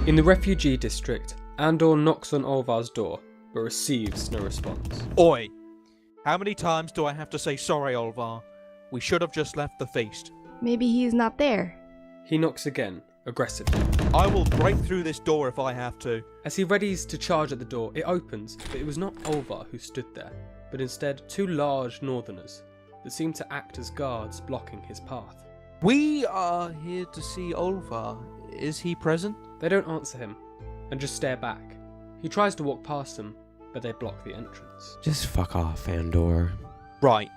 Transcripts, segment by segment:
In the refugee district, Andor knocks on Olvar's door, but receives no response. Oi! How many times do I have to say sorry, Olvar? We should have just left the feast. Maybe he's not there. He knocks again, aggressively. I will break through this door if I have to. As he readies to charge at the door, it opens, but it was not Olvar who stood there, but instead two large northerners that seemed to act as guards blocking his path. We are here to see Olvar. Is he present? They don't answer him, and just stare back. He tries to walk past them, but they block the entrance. Just fuck off, Andor. Right.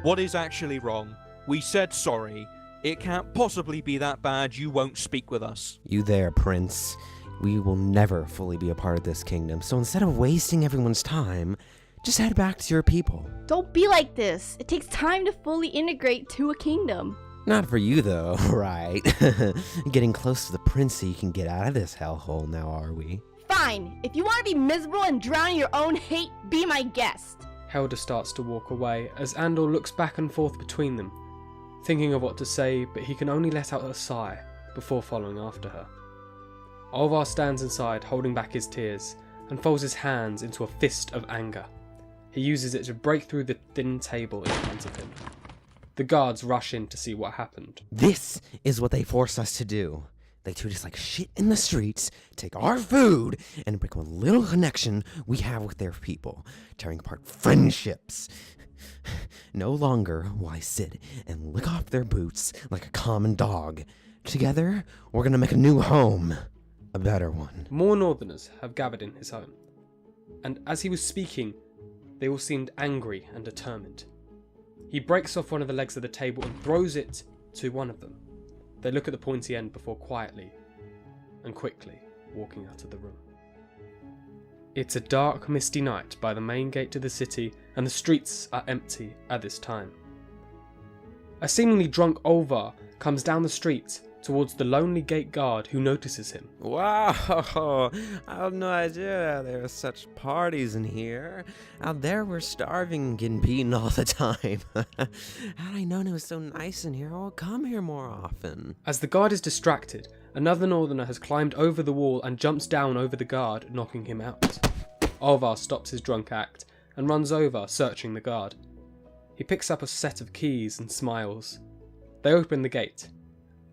What is actually wrong? We said sorry. It can't possibly be that bad you won't speak with us. You there, Prince. We will never fully be a part of this kingdom, so instead of wasting everyone's time, just head back to your people. Don't be like this. It takes time to fully integrate to a kingdom. Not for you, though, right? Getting close to the prince so you can get out of this hellhole now, are we? Fine. If you want to be miserable and drown in your own hate, be my guest. Helda starts to walk away as Andor looks back and forth between them, thinking of what to say, but he can only let out a sigh before following after her. Olvar stands inside, holding back his tears, and folds his hands into a fist of anger. He uses it to break through the thin table in front of him. The guards rush in to see what happened. This is what they force us to do. They treat us like shit in the streets, take our food, and break one little connection we have with their people, tearing apart friendships. No longer will I sit and lick off their boots like a common dog. Together, we're gonna make a new home. A better one. More northerners have gathered in his home, and as he was speaking, they all seemed angry and determined. He breaks off one of the legs of the table and throws it to one of them. They look at the pointy end before quietly and quickly walking out of the room. It's a dark, misty night by the main gate to the city, and the streets are empty at this time. A seemingly drunk Olvar comes down the street towards the lonely gate guard, who notices him. Wow, I had no idea there were such parties in here. Out there we're starving and getting beaten all the time. Had I known it was so nice in here, I would come here more often. As the guard is distracted, another northerner has climbed over the wall and jumps down over the guard, knocking him out. Olvar stops his drunk act and runs over, searching the guard. He picks up a set of keys and smiles. They open the gate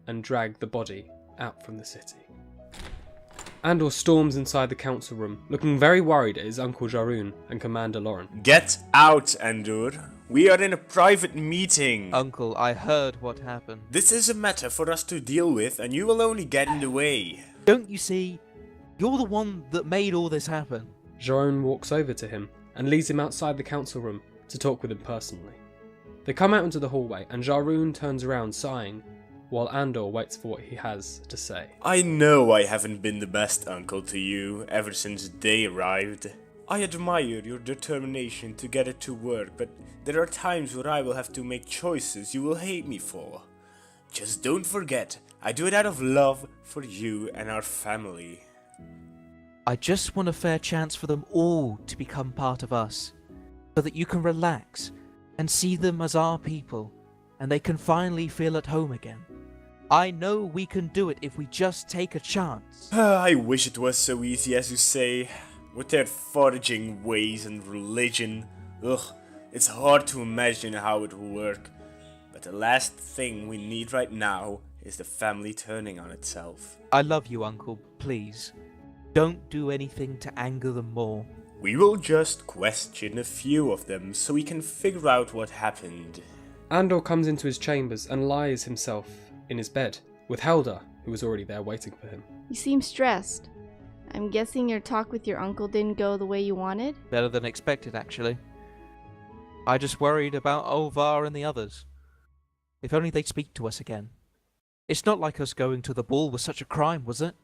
and drag the body out from the city. Andor storms inside the council room, looking very worried at his uncle Jarun and Commander Loran. Get out, Andur. We are in a private meeting. Uncle, I heard what happened. This is a matter for us to deal with, and you will only get in the way. Don't you see? You're the one that made all this happen. Jarun walks over to him and leads him outside the council room to talk with him personally. They come out into the hallway and Jarun turns around sighing, while Andor waits for what he has to say. I know I haven't been the best uncle to you ever since they arrived. I admire your determination to get it to work, but there are times where I will have to make choices you will hate me for. Just don't forget, I do it out of love for you and our family. I just want a fair chance for them all to become part of us, so that you can relax and see them as our people, and they can finally feel at home again. I know we can do it if we just take a chance. I wish it was so easy as you say. With their foraging ways and religion, it's hard to imagine how it will work. But the last thing we need right now is the family turning on itself. I love you, Uncle, please. Don't do anything to anger them more. We will just question a few of them so we can figure out what happened. Andor comes into his chambers and lies himself in his bed, with Helda, who was already there waiting for him. You seem stressed. I'm guessing your talk with your uncle didn't go the way you wanted? Better than expected, actually. I just worried about Olvar and the others. If only they'd speak to us again. It's not like us going to the ball was such a crime, was it?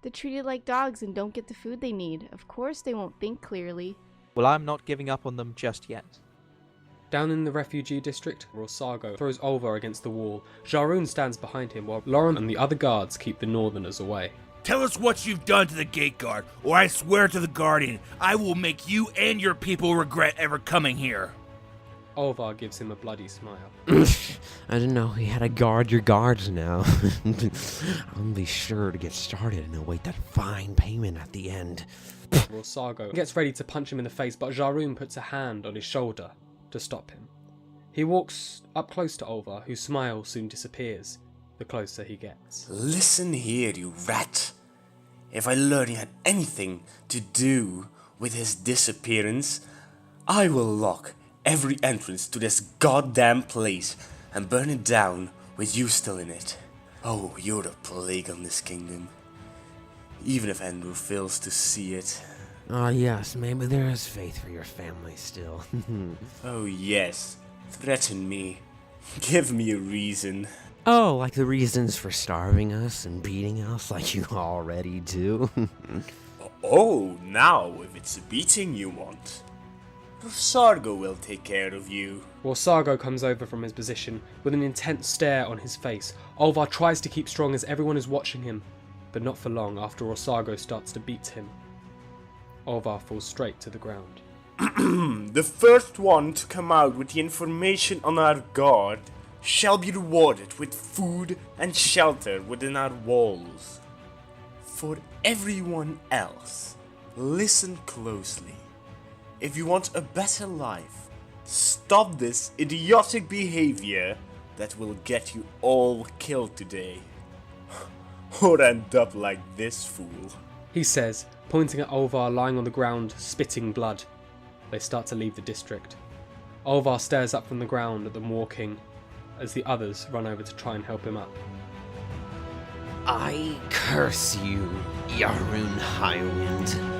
They're treated like dogs and don't get the food they need. Of course they won't think clearly. Well, I'm not giving up on them just yet. Down in the refugee district, Rosargo throws Olvar against the wall. Jarun stands behind him while Loran and the other guards keep the northerners away. Tell us what you've done to the gate guard, or I swear to the Guardian, I will make you and your people regret ever coming here. Olvar gives him a bloody smile. I didn't know he had to guard your guards now. I'll be sure to get started and await that fine payment at the end. Rosargo gets ready to punch him in the face, but Jarun puts a hand on his shoulder to stop him. He walks up close to Olvar, whose smile soon disappears the closer he gets. Listen here, you rat. If I learn you had anything to do with his disappearance, I will lock every entrance to this goddamn place and burn it down with you still in it. Oh, you're the plague on this kingdom. Even if Andur fails to see it. Ah, yes, maybe there is faith for your family still. Oh yes, threaten me. Give me a reason. Oh, like the reasons for starving us and beating us like you already do? Oh, now if it's a beating you want, Rosargo will take care of you. Rosargo comes over from his position with an intense stare on his face. Olvar tries to keep strong as everyone is watching him, but not for long after Rosargo starts to beat him. Olvar falls straight to the ground. The first one to come out with the information on our guard shall be rewarded with food and shelter within our walls. For everyone else, listen closely. If you want a better life, stop this idiotic behavior that will get you all killed today. Or end up like this fool. He says, pointing at Olvar lying on the ground, spitting blood. They start to leave the district. Olvar stares up from the ground at them walking, as the others run over to try and help him up. I curse you, Jarun Highwind.